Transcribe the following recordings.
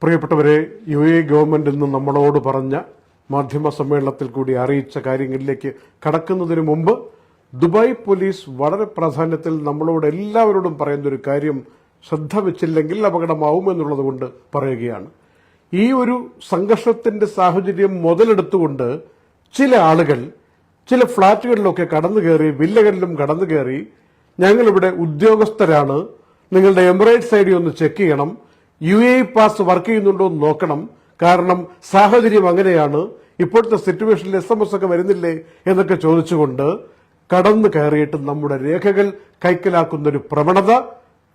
പ്രിയപ്പെട്ടവരെ, UAE government ഇന്ന് നമ്മളോട് പറഞ്ഞ മാധ്യമ സമ്മേളനത്തിൽ കൂടി അറിയിച്ച കാര്യങ്ങളിലേക്ക് കടക്കുന്നതിന് മുമ്പ് ദുബായ് പോലീസ് വളരെ പ്രാധാന്യത്തിൽ നമ്മളോട് എല്ലാവരോടും പറയുന്നൊരു കാര്യം ശ്രദ്ധ വെച്ചില്ലെങ്കിൽ അപകടമാവുമെന്നുള്ളത് കൊണ്ട് പറയുകയാണ്. ഈ ഒരു സംഘർഷത്തിന്റെ സാഹചര്യം മുതലെടുത്തുകൊണ്ട് ചില ആളുകൾ ചില ഫ്ളാറ്റുകളിലൊക്കെ കടന്നു കയറി, വില്ലകളിലും കടന്നു കയറി, ഞങ്ങളിവിടെ ഉദ്യോഗസ്ഥരാണ്, നിങ്ങളുടെ എമിറേറ്റ്സ് ID ഒന്ന് ചെക്ക് ചെയ്യണം, UAE പാസ് വർക്ക് ചെയ്യുന്നുണ്ടോ എന്ന് നോക്കണം, കാരണം സാഹചര്യം അങ്ങനെയാണ്, ഇപ്പോഴത്തെ സിറ്റുവേഷനിൽ SMS ഒക്കെ വരുന്നില്ലേ എന്നൊക്കെ ചോദിച്ചുകൊണ്ട് കടന്നു കയറിയിട്ട് നമ്മുടെ രേഖകൾ കൈക്കലാക്കുന്നൊരു പ്രവണത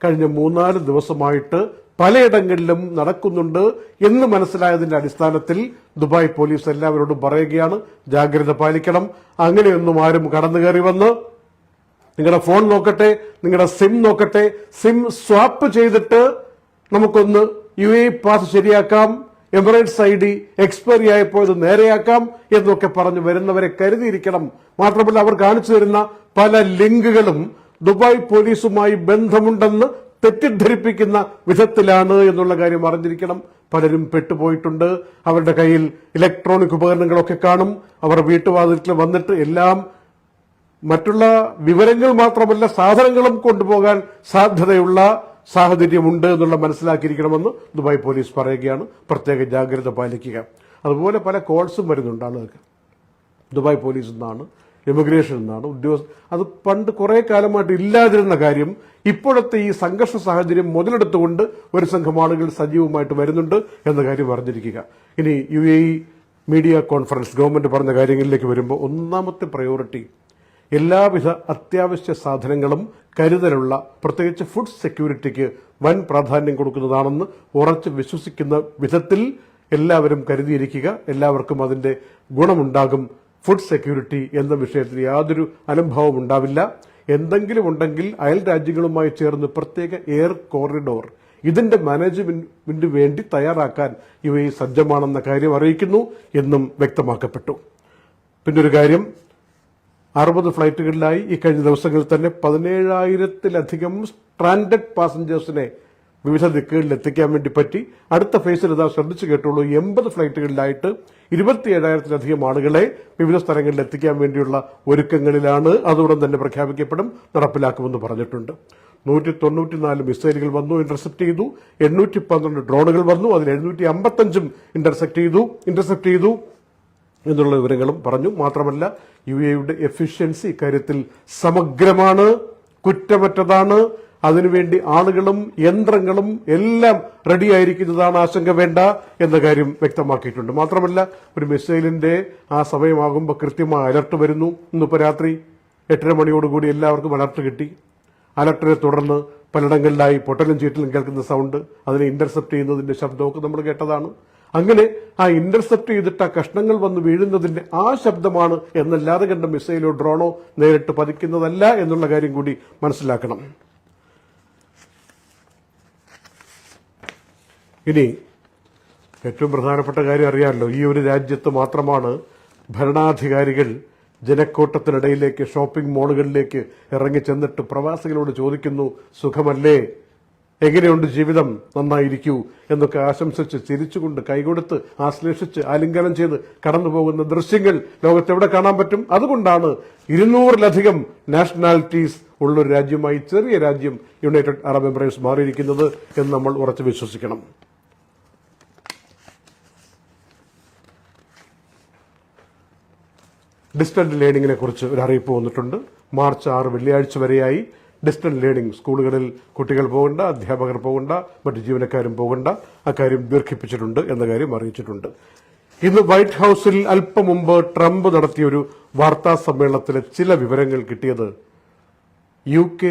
കഴിഞ്ഞ 3-4 ദിവസമായിട്ട് പലയിടങ്ങളിലും നടക്കുന്നുണ്ട് എന്ന് മനസ്സിലായതിന്റെ അടിസ്ഥാനത്തിൽ ദുബായ് പോലീസ് എല്ലാവരോടും പറയുകയാണ്, ജാഗ്രത പാലിക്കണം. അങ്ങനെയൊന്നും ആരും കടന്നു കയറി വന്ന് നിങ്ങളുടെ ഫോൺ നോക്കട്ടെ, നിങ്ങളുടെ സിം നോക്കട്ടെ, സിം സ്വാപ്പ് ചെയ്തിട്ട് നമുക്കൊന്ന് UAE പാസ് ശരിയാക്കാം, എമിറേറ്റ്സ് ID എക്സ്പയറി ആയപ്പോയത് നേരെയാക്കാം എന്നൊക്കെ പറഞ്ഞു വരുന്നവരെ കരുതിയിരിക്കണം. മാത്രമല്ല, അവർ കാണിച്ചു തരുന്ന പല ലിങ്കുകളും ദുബായ് പോലീസുമായി ബന്ധമുണ്ടെന്ന് തെറ്റിദ്ധരിപ്പിക്കുന്ന വിധത്തിലാണ് എന്നുള്ള കാര്യം അറിഞ്ഞിരിക്കണം. പലരും പെട്ടുപോയിട്ടുണ്ട്. അവരുടെ കയ്യിൽ ഇലക്ട്രോണിക് ഉപകരണങ്ങളൊക്കെ കാണും. അവർ വീട്ടുവാതിൽക്കൽ വന്നിട്ട് എല്ലാം മറ്റുള്ള വിവരങ്ങൾ മാത്രമല്ല സാധനങ്ങളും കൊണ്ടുപോകാൻ സാധ്യതയുള്ള സാഹചര്യമുണ്ട് എന്നുള്ള മനസ്സിലാക്കിയിരിക്കണമെന്ന് ദുബായ് പോലീസ് പറയുകയാണ്. പ്രത്യേക ജാഗ്രത പാലിക്കുക. അതുപോലെ പല കോൾസും വരുന്നുണ്ട് ആളുകൾക്ക്. ദുബായ് പോലീസിൽ നിന്നാണ്, ഇമിഗ്രേഷനിൽ നിന്നാണ്, അത് പണ്ട് കുറെ കാലമായിട്ട് ഇല്ലാതിരുന്ന കാര്യം ഇപ്പോഴത്തെ ഈ സംഘർഷ സാഹചര്യം മുതലെടുത്തുകൊണ്ട് ഒരു സംഘം ആളുകൾ സജീവമായിട്ട് വരുന്നുണ്ട് എന്ന കാര്യം അറിഞ്ഞിരിക്കുക. ഇനി UAE മീഡിയ കോൺഫറൻസ് ഗവൺമെന്റ് പറഞ്ഞ കാര്യങ്ങളിലേക്ക് വരുമ്പോൾ ഒന്നാമത്തെ പ്രയോറിറ്റി എല്ലാവിധ അത്യാവശ്യ സാധനങ്ങളും കരുതലുള്ള, പ്രത്യേകിച്ച് ഫുഡ് സെക്യൂരിറ്റിക്ക് വൻ പ്രാധാന്യം കൊടുക്കുന്നതാണെന്ന് ഉറച്ച് വിശ്വസിക്കുന്ന വിധത്തിൽ എല്ലാവരും കരുതിയിരിക്കുക. എല്ലാവർക്കും അതിന്റെ ഗുണമുണ്ടാകും. ഫുഡ് സെക്യൂരിറ്റി എന്ന വിഷയത്തിൽ യാതൊരു അലംഭാവവും ഉണ്ടാവില്ല. എന്തെങ്കിലും ഉണ്ടെങ്കിൽ അയൽ രാജ്യങ്ങളുമായി ചേർന്ന് പ്രത്യേക എയർ കോറിഡോർ ഇതിന്റെ മാനേജ്മെന്റിന് വേണ്ടി തയ്യാറാക്കാൻ UAE സജ്ജമാണെന്ന കാര്യം അറിയിക്കുന്നു എന്നും വ്യക്തമാക്കപ്പെട്ടു. പിന്നൊരു കാര്യം, 60 ഫ്ലൈറ്റുകളിലായി ഈ കഴിഞ്ഞ ദിവസങ്ങളിൽ തന്നെ 17,000-ലധികം സ്ട്രാൻഡഡ് പാസഞ്ചേഴ്സിനെ വിവിധ ദിക്കുകളിൽ എത്തിക്കാൻ വേണ്ടി പറ്റി. അടുത്ത ഫേസിൽ ഇതാ ശ്രദ്ധിച്ചു കേട്ടുള്ളൂ, 80 ഫ്ലൈറ്റുകളിലായിട്ട് 27,000-ലധികം ആളുകളെ വിവിധ സ്ഥലങ്ങളിൽ എത്തിക്കാൻ വേണ്ടിയുള്ള ഒരുക്കങ്ങളിലാണ്. അതോടെ തന്നെ പ്രഖ്യാപിക്കപ്പെടും, നടപ്പിലാക്കുമെന്ന് പറഞ്ഞിട്ടുണ്ട്. 194 മിസൈലുകൾ വന്നു, ഇന്റർസെപ്റ്റ് ചെയ്തു. 812 ഡ്രോണുകൾ വന്നു, അതിൽ 755 ഇന്റർസെപ്റ്റ് ചെയ്തു എന്നുള്ള വിവരങ്ങളും പറഞ്ഞു. മാത്രമല്ല, UAEയുടെ എഫിഷ്യൻസി ഇക്കാര്യത്തിൽ സമഗ്രമാണ്, കുറ്റമറ്റതാണ്. അതിനുവേണ്ടി ആളുകളും യന്ത്രങ്ങളും എല്ലാം റെഡിയായിരിക്കുന്നതാണ്, ആശങ്ക വേണ്ട എന്ന കാര്യം വ്യക്തമാക്കിയിട്ടുണ്ട്. മാത്രമല്ല, ഒരു മിസൈലിന്റെ ആ സമയമാകുമ്പോൾ കൃത്യമായ അലർട്ട് വരുന്നു. ഇന്നിപ്പോൾ രാത്രി 8:30 മണിയോടുകൂടി എല്ലാവർക്കും അലർട്ട് കിട്ടി. അലർട്ടിനെ തുടർന്ന് പലയിടങ്ങളിലായി പൊട്ടലും ചീറ്റലും കേൾക്കുന്ന സൗണ്ട്, അതിനെ ഇന്റർസെപ്റ്റ് ചെയ്യുന്നതിന്റെ ശബ്ദമൊക്കെ നമ്മൾ കേട്ടതാണ്. അങ്ങനെ ആ ഇന്റർസെപ്റ്റ് ചെയ്തിട്ട് ആ കഷ്ണങ്ങൾ വന്ന് വീഴുന്നതിന്റെ ആ ശബ്ദമാണ് എന്നല്ലാതെ കണ്ട മിസൈലോ ഡ്രോണോ നേരിട്ട് പതിക്കുന്നതല്ല എന്നുള്ള കാര്യം കൂടി മനസ്സിലാക്കണം. ഇനി ഏറ്റവും പ്രധാനപ്പെട്ട കാര്യം അറിയാമല്ലോ, ഈ ഒരു രാജ്യത്ത് മാത്രമാണ് ഭരണാധികാരികൾ ജനക്കൂട്ടത്തിനിടയിലേക്ക്, ഷോപ്പിംഗ് മാളുകളിലേക്ക് ഇറങ്ങിച്ചെന്നിട്ട് പ്രവാസികളോട് ചോദിക്കുന്നു, സുഖമല്ലേ, എങ്ങനെയുണ്ട് ജീവിതം, നന്നായിരിക്കൂ എന്നൊക്കെ ആശംസിച്ച് ചിരിച്ചുകൊണ്ട് കൈകൊടുത്ത് ആശ്ലേഷിച്ച് ആലിംഗനം ചെയ്ത് കടന്നുപോകുന്ന ദൃശ്യങ്ങൾ ലോകത്തെവിടെ കാണാൻ പറ്റും? അതുകൊണ്ടാണ് 200-ലധികം നാഷണാലിറ്റീസ് ഉള്ളൊരു രാജ്യമായി ചെറിയ രാജ്യം യുണൈറ്റഡ് അറബ് എമിറേറ്റ്സ് മാറിയിരിക്കുന്നത് എന്ന് നമ്മൾ ഉറച്ചു വിശ്വസിക്കണം. ഡിസ്റ്റന്റ് ലേണിംഗിനെ കുറിച്ച് ഒരു അറിയിപ്പ് വന്നിട്ടുണ്ട്. മാർച്ച് 6 വെള്ളിയാഴ്ച വരെയായി ഡിസ്റ്റന്റ് ലേണിംഗ്. സ്കൂളുകളിൽ കുട്ടികൾ പോകണ്ട, അധ്യാപകർ പോകണ്ട, മറ്റ് ജീവനക്കാരും പോകണ്ട. അക്കാര്യം ദീർഘിപ്പിച്ചിട്ടുണ്ട് എന്ന കാര്യം അറിയിച്ചിട്ടുണ്ട്. ഇന്ന് വൈറ്റ് ഹൌസിൽ അല്പം മുമ്പ് ട്രംപ് നടത്തിയൊരു വാർത്താ സമ്മേളനത്തിലെ ചില വിവരങ്ങൾ കിട്ടിയത് UK,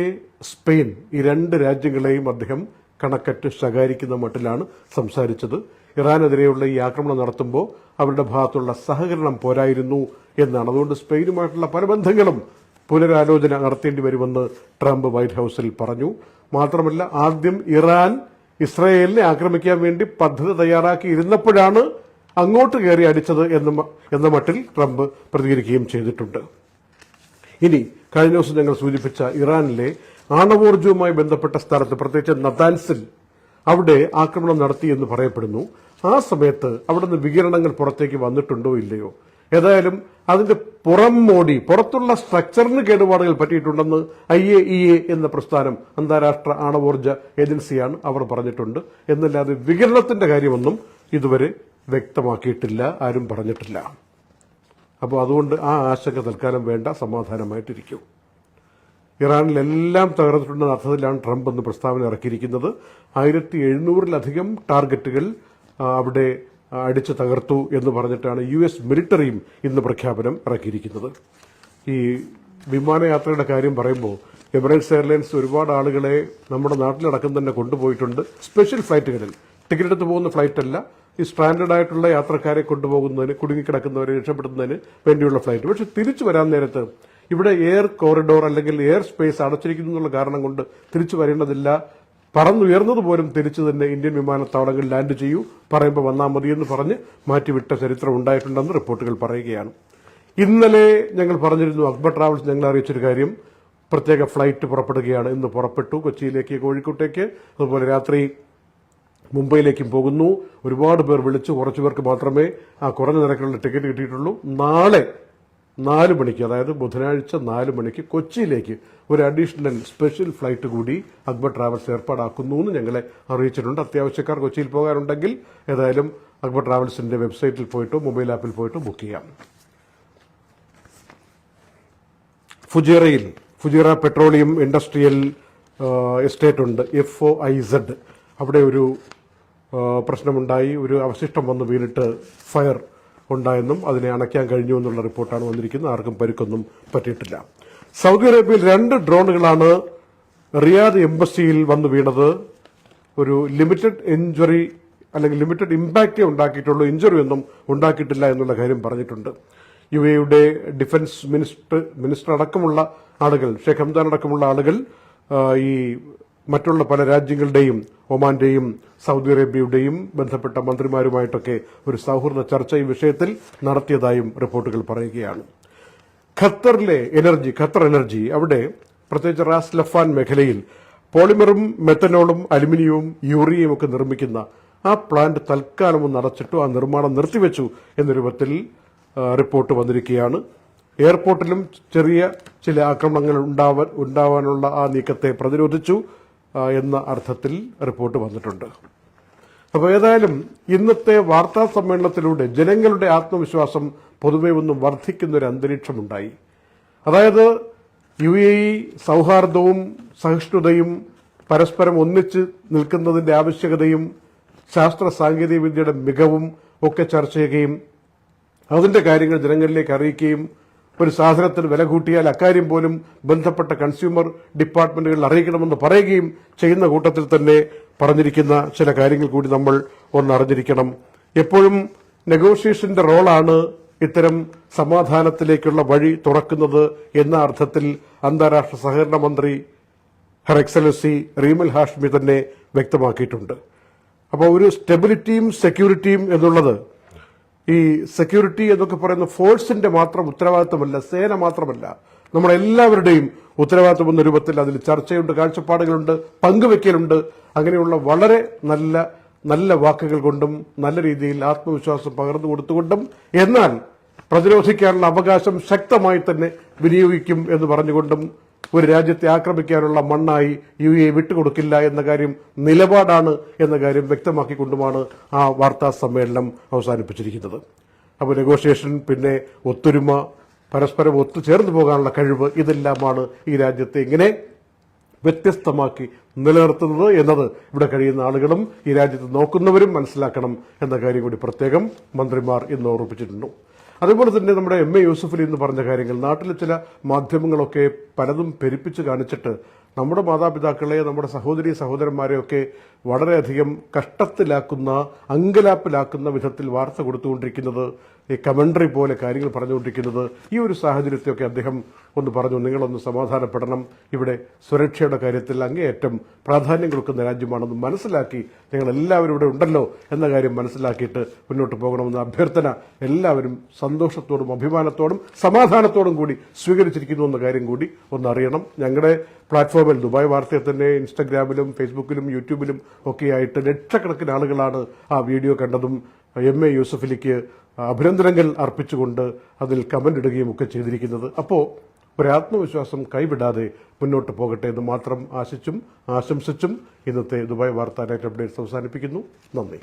സ്പെയിൻ ഈ 2 രാജ്യങ്ങളെയും അദ്ദേഹം കണക്കറ്റ് ശകാരിക്കുന്ന മട്ടിലാണ് സംസാരിച്ചത്. ഇറാനെതിരെയുള്ള ഈ ആക്രമണം നടത്തുമ്പോൾ അവരുടെ ഭാഗത്തുള്ള സഹകരണം പോരായിരുന്നു എന്നാണ്. അതുകൊണ്ട് സ്പെയിനുമായിട്ടുള്ള പല ബന്ധങ്ങളും പുനരാലോചന നടത്തേണ്ടി വരുമെന്ന് ട്രംപ് വൈറ്റ് ഹൌസിൽ പറഞ്ഞു. മാത്രമല്ല, ആദ്യം ഇറാൻ ഇസ്രായേലിനെ ആക്രമിക്കാൻ വേണ്ടി പദ്ധതി തയ്യാറാക്കി ഇരുന്നപ്പോഴാണ് അങ്ങോട്ട് കയറി അടിച്ചത് എന്ന മട്ടിൽ ട്രംപ് പ്രതികരിക്കുകയും ചെയ്തിട്ടുണ്ട്. ഇനി കഴിഞ്ഞ ദിവസം ഞങ്ങൾ സൂചിപ്പിച്ച ഇറാനിലെ ആണവോർജ്ജവുമായി ബന്ധപ്പെട്ട സ്ഥലത്ത്, പ്രത്യേകിച്ച് നതാൻസിൽ അവിടെ ആക്രമണം നടത്തി എന്ന് പറയപ്പെടുന്നു. ആ സമയത്ത് അവിടെ നിന്ന് വികിരണങ്ങൾ പുറത്തേക്ക് വന്നിട്ടുണ്ടോ ഇല്ലയോ, ഏതായാലും അതിന്റെ പുറത്തുള്ള സ്ട്രക്ചറിന് കേടുപാടുകൾ പറ്റിയിട്ടുണ്ടെന്ന് IAEA എന്ന പ്രസ്ഥാനം, അന്താരാഷ്ട്ര ആണവോർജ ഏജൻസിയാണ്, അവർ പറഞ്ഞിട്ടുണ്ട്. എന്നല്ലാതെ വികിരണത്തിന്റെ കാര്യമൊന്നും ഇതുവരെ വ്യക്തമാക്കിയിട്ടില്ല, ആരും പറഞ്ഞിട്ടില്ല. അപ്പോൾ അതുകൊണ്ട് ആ ആശങ്ക തൽക്കാലം വേണ്ട, സമാധാനമായിട്ടിരിക്കും. ഇറാനിലെല്ലാം തകർന്നിട്ടുണ്ടെന്ന അർത്ഥത്തിലാണ് ട്രംപ് എന്ന് പ്രസ്താവന ഇറക്കിയിരിക്കുന്നത്. 1700-ലധികം ടാർഗറ്റുകൾ അവിടെ അടിച്ചു തകർത്തു എന്ന് പറഞ്ഞിട്ടാണ് US മിലിറ്ററിയും ഇന്ന് പ്രഖ്യാപനം ഇറക്കിയിരിക്കുന്നത്. ഈ വിമാനയാത്രയുടെ കാര്യം പറയുമ്പോൾ എമിറേറ്റ്സ് എയർലൈൻസ് ഒരുപാട് ആളുകളെ നമ്മുടെ നാട്ടിലടക്കം തന്നെ കൊണ്ടുപോയിട്ടുണ്ട്. സ്പെഷ്യൽ ഫ്ലൈറ്റുകളിൽ, ടിക്കറ്റ് എടുത്ത് പോകുന്ന ഫ്ലൈറ്റല്ല, ഈ സ്റ്റാൻഡേർഡ് ആയിട്ടുള്ള യാത്രക്കാരെ കൊണ്ടുപോകുന്നതിന്, കുടുങ്ങിക്കിടക്കുന്നവരെ രക്ഷപ്പെടുത്തുന്നതിന് വേണ്ടിയുള്ള ഫ്ലൈറ്റ്. പക്ഷെ തിരിച്ചു വരാൻ നേരത്ത് ഇവിടെ എയർ കോറിഡോർ അല്ലെങ്കിൽ എയർ സ്പേസ് അടച്ചിരിക്കുന്നു എന്നുള്ള കാരണം കൊണ്ട് തിരിച്ചു വരേണ്ടതില്ല, പറന്നുയർന്നതുപോലും തിരിച്ചു തന്നെ ഇന്ത്യൻ വിമാനത്താവളങ്ങളിൽ ലാൻഡ് ചെയ്യൂ, പറയുമ്പോൾ വന്നാൽ മതിയെന്ന് പറഞ്ഞ് മാറ്റിവിട്ട ചരിത്രം ഉണ്ടായിട്ടുണ്ടെന്ന് റിപ്പോർട്ടുകൾ പറയുകയാണ്. ഇന്നലെ ഞങ്ങൾ പറഞ്ഞിരുന്നു, അക്ബർ ട്രാവൽസ് ഞങ്ങൾ അറിയിച്ചൊരു കാര്യം, പ്രത്യേക ഫ്ലൈറ്റ് പുറപ്പെടുകയാണ്. ഇന്ന് പുറപ്പെട്ടു, കൊച്ചിയിലേക്ക്, കോഴിക്കോട്ടേക്ക്, അതുപോലെ രാത്രി മുംബൈയിലേക്കും പോകുന്നു. ഒരുപാട് പേർ വിളിച്ചു, കുറച്ചു പേർക്ക് മാത്രമേ ആ കുറഞ്ഞ നിരക്കിലുള്ള ടിക്കറ്റ് കിട്ടിയിട്ടുള്ളൂ. നാളെ 4 മണിക്ക്, അതായത് ബുധനാഴ്ച 4 മണിക്ക് കൊച്ചിയിലേക്ക് ഒരു അഡീഷണൽ സ്പെഷ്യൽ ഫ്ലൈറ്റ് കൂടി അക്ബർ ട്രാവൽസ് ഏർപ്പാടാക്കുന്നു എന്ന് ഞങ്ങളെ അറിയിച്ചിട്ടുണ്ട്. അത്യാവശ്യക്കാർ കൊച്ചിയിൽ പോകാനുണ്ടെങ്കിൽ ഏതായാലും അക്ബർ ട്രാവൽസിന്റെ വെബ്സൈറ്റിൽ പോയിട്ടോ മൊബൈൽ ആപ്പിൽ പോയിട്ടോ ബുക്ക് ചെയ്യാം. ഫുജീറ പെട്രോളിയം ഇൻഡസ്ട്രിയൽ എസ്റ്റേറ്റ് ഉണ്ട്, FOIZ. അവിടെ ഒരു പ്രശ്നമുണ്ടായി, ഒരു അവശിഷ്ടം വന്ന് വീണിട്ട് ഫയർ ഉണ്ടായെന്നും അതിനെ അണയ്ക്കാൻ കഴിഞ്ഞു എന്നുള്ള റിപ്പോർട്ടാണ് വന്നിരിക്കുന്നത്. ആർക്കും പരിക്കൊന്നും പറ്റിയിട്ടില്ല. സൗദി അറേബ്യയിൽ 2 ഡ്രോണുകളാണ് റിയാദ് എംബസിയിൽ വന്ന് വീണത്. ഒരു ലിമിറ്റഡ് ഇഞ്ചുറി അല്ലെങ്കിൽ ലിമിറ്റഡ് ഇമ്പാക്റ്റേ ഉണ്ടാക്കിയിട്ടുള്ളൂ, ഇഞ്ചുറി ഒന്നും ഉണ്ടാക്കിയിട്ടില്ല എന്നുള്ള കാര്യം പറഞ്ഞിട്ടുണ്ട്. UAEയുടെ ഡിഫൻസ് മിനിസ്റ്റർ അടക്കമുള്ള ആളുകൾ, ഷെയ്ഖ് ഹംദാൻ അടക്കമുള്ള ആളുകൾ ഈ മറ്റുള്ള പല രാജ്യങ്ങളുടെയും, ഒമാന്റെയും സൗദി അറേബ്യയുടെയും ബന്ധപ്പെട്ട മന്ത്രിമാരുമായിട്ടൊക്കെ ഒരു സൗഹൃദ ചർച്ച ഈ വിഷയത്തിൽ നടത്തിയതായും റിപ്പോർട്ടുകൾ പറയുകയാണ്. ഖത്തർ എനർജി, അവിടെ പ്രത്യേകിച്ച് റാസ് ലഫാൻ മേഖലയിൽ പോളിമറും മെത്തനോളും അലുമിനിയവും യൂറിയയും ഒക്കെ നിർമ്മിക്കുന്ന ആ പ്ലാന്റ് തൽക്കാലം ഒന്ന് അടച്ചിട്ടു, ആ നിർമ്മാണം നിർത്തിവെച്ചു എന്ന രൂപത്തിൽ റിപ്പോർട്ട് വന്നിരിക്കുകയാണ്. എയർപോർട്ടിലും ചെറിയ ചില ആക്രമണങ്ങൾ ഉണ്ടാവാനുള്ള ആ നീക്കത്തെ പ്രതിരോധിച്ചു എന്ന അർത്ഥത്തിൽ റിപ്പോർട്ട് വന്നിട്ടുണ്ട്. അപ്പോൾ ഏതായാലും ഇന്നത്തെ വാർത്താ സമ്മേളനത്തിലൂടെ ജനങ്ങളുടെ ആത്മവിശ്വാസം പൊതുവെ ഒന്നും വർദ്ധിക്കുന്ന ഒരു അന്തരീക്ഷമുണ്ടായി. അതായത് UAE സൗഹാർദ്ദവും സഹിഷ്ണുതയും പരസ്പരം ഒന്നിച്ച് നിൽക്കുന്നതിന്റെ ആവശ്യകതയും ശാസ്ത്ര സാങ്കേതിക വിദ്യയുടെ മികവും ഒക്കെ ചർച്ച ചെയ്യുകയും അതിന്റെ കാര്യങ്ങൾ ജനങ്ങളിലേക്ക് അറിയിക്കുകയും ഒരു സാധനത്തിന് വില കൂട്ടിയാൽ അക്കാര്യം പോലും ബന്ധപ്പെട്ട കൺസ്യൂമർ ഡിപ്പാർട്ട്മെന്റുകളിൽ അറിയിക്കണമെന്ന് പറയുകയും ചെയ്യുന്ന കൂട്ടത്തിൽ തന്നെ പറഞ്ഞിരിക്കുന്ന ചില കാര്യങ്ങൾ കൂടി നമ്മൾ ഒന്നറിഞ്ഞിരിക്കണം. എപ്പോഴും നെഗോഷിയേഷന്റെ റോളാണ് ഇത്തരം സമാധാനത്തിലേക്കുള്ള വഴി തുറക്കുന്നത് എന്ന അർത്ഥത്തിൽ അന്താരാഷ്ട്ര സഹകരണ മന്ത്രി ഹർ എക്സലൻസി റീമൽ ഹാഷ്മി തന്നെ വ്യക്തമാക്കിയിട്ടുണ്ട്. അപ്പോൾ ഒരു സ്റ്റെബിലിറ്റിയും സെക്യൂരിറ്റിയും എന്നുള്ളത്, ഈ സെക്യൂരിറ്റി എന്നൊക്കെ പറയുന്ന ഫോഴ്സിന്റെ മാത്രം ഉത്തരവാദിത്തമല്ല, സേന മാത്രമല്ല, നമ്മളെല്ലാവരുടെയും ഉത്തരവാദിത്തം എന്ന രൂപത്തിൽ അതിൽ ചർച്ചയുണ്ട്, കാഴ്ചപ്പാടുകളുണ്ട്, പങ്കുവെക്കലുണ്ട്. അങ്ങനെയുള്ള വളരെ നല്ല വാക്കുകൾ കൊണ്ടും നല്ല രീതിയിൽ ആത്മവിശ്വാസം പകർന്നു കൊടുത്തുകൊണ്ടും എന്നാൽ പ്രതിരോധിക്കാനുള്ള അവകാശം ശക്തമായി തന്നെ വിനിയോഗിക്കും എന്ന് പറഞ്ഞുകൊണ്ടും ഒരു രാജ്യത്തെ ആക്രമിക്കാനുള്ള മണ്ണായി UAE വിട്ടുകൊടുക്കില്ല എന്ന കാര്യം നിലപാടാണ് എന്ന കാര്യം വ്യക്തമാക്കിക്കൊണ്ടുമാണ് ആ വാർത്താ സമ്മേളനം അവസാനിപ്പിച്ചിരിക്കുന്നത്. അപ്പോൾ നെഗോഷിയേഷൻ, പിന്നെ ഒത്തൊരുമ, പരസ്പരം ഒത്തുചേർന്ന് പോകാനുള്ള കഴിവ്, ഇതെല്ലാമാണ് ഈ രാജ്യത്തെ ഇങ്ങനെ വ്യത്യസ്തമാക്കി നിലനിർത്തുന്നത് എന്നത് ഇവിടെ കഴിയുന്ന ആളുകളും ഈ രാജ്യത്ത് നോക്കുന്നവരും മനസ്സിലാക്കണം എന്ന കാര്യം കൂടി പ്രത്യേകം മന്ത്രിമാർ ഇന്ന് ഓർമ്മിപ്പിച്ചിട്ടുണ്ട്. അതുപോലെ തന്നെ നമ്മുടെ MA യൂസുഫലി എന്ന് പറഞ്ഞ കാര്യങ്ങൾ, നാട്ടിലെ ചില മാധ്യമങ്ങളൊക്കെ പലതും പെരുപ്പിച്ച് കാണിച്ചിട്ട് നമ്മുടെ മാതാപിതാക്കളെ, നമ്മുടെ സഹോദരി സഹോദരന്മാരെയൊക്കെ വളരെയധികം കഷ്ടത്തിലാക്കുന്ന, അങ്കലാപ്പിലാക്കുന്ന വിധത്തിൽ വാർത്ത കൊടുത്തുകൊണ്ടിരിക്കുന്നത്, ഈ കമന്ററി പോലെ കാര്യങ്ങൾ പറഞ്ഞുകൊണ്ടിരിക്കുന്നത്, ഈ ഒരു സാഹചര്യത്തെയൊക്കെ അദ്ദേഹം ഒന്ന് പറഞ്ഞു, നിങ്ങളൊന്ന് സമാധാനപ്പെടണം, ഇവിടെ സുരക്ഷയുടെ കാര്യത്തിൽ അങ്ങേയറ്റം പ്രാധാന്യം കൊടുക്കുന്ന രാജ്യമാണെന്ന് മനസ്സിലാക്കി നിങ്ങൾ എല്ലാവരും ഇവിടെ ഉണ്ടല്ലോ എന്ന കാര്യം മനസ്സിലാക്കിയിട്ട് മുന്നോട്ട് പോകണമെന്ന അഭ്യർത്ഥന എല്ലാവരും സന്തോഷത്തോടും അഭിമാനത്തോടും സമാധാനത്തോടും കൂടി സ്വീകരിച്ചിരിക്കുന്നു എന്ന കാര്യം കൂടി ഒന്ന് അറിയണം. ഞങ്ങളുടെ പ്ലാറ്റ്ഫോമിൽ ദുബായ് വാർത്തയെ തന്നെ ഇൻസ്റ്റഗ്രാമിലും ഫേസ്ബുക്കിലും യൂട്യൂബിലും ഒക്കെയായിട്ട് ലക്ഷക്കണക്കിന് ആളുകളാണ് ആ വീഡിയോ കണ്ടതും MA യൂസഫലിക്ക് അഭിനന്ദനങ്ങൾ അർപ്പിച്ചുകൊണ്ട് അതിൽ കമന്റ് ഇടുകയും ഒക്കെ ചെയ്തിരിക്കുന്നത്. അപ്പോൾ ഒരു ആത്മവിശ്വാസം കൈവിടാതെ മുന്നോട്ട് പോകട്ടെ എന്ന് മാത്രം ആശംസിച്ചും ഇന്നത്തെ ദുബായ് വാർത്താ നൈറ്റ് അപ്ഡേറ്റ്സ് അവസാനിപ്പിക്കുന്നു. നന്ദി.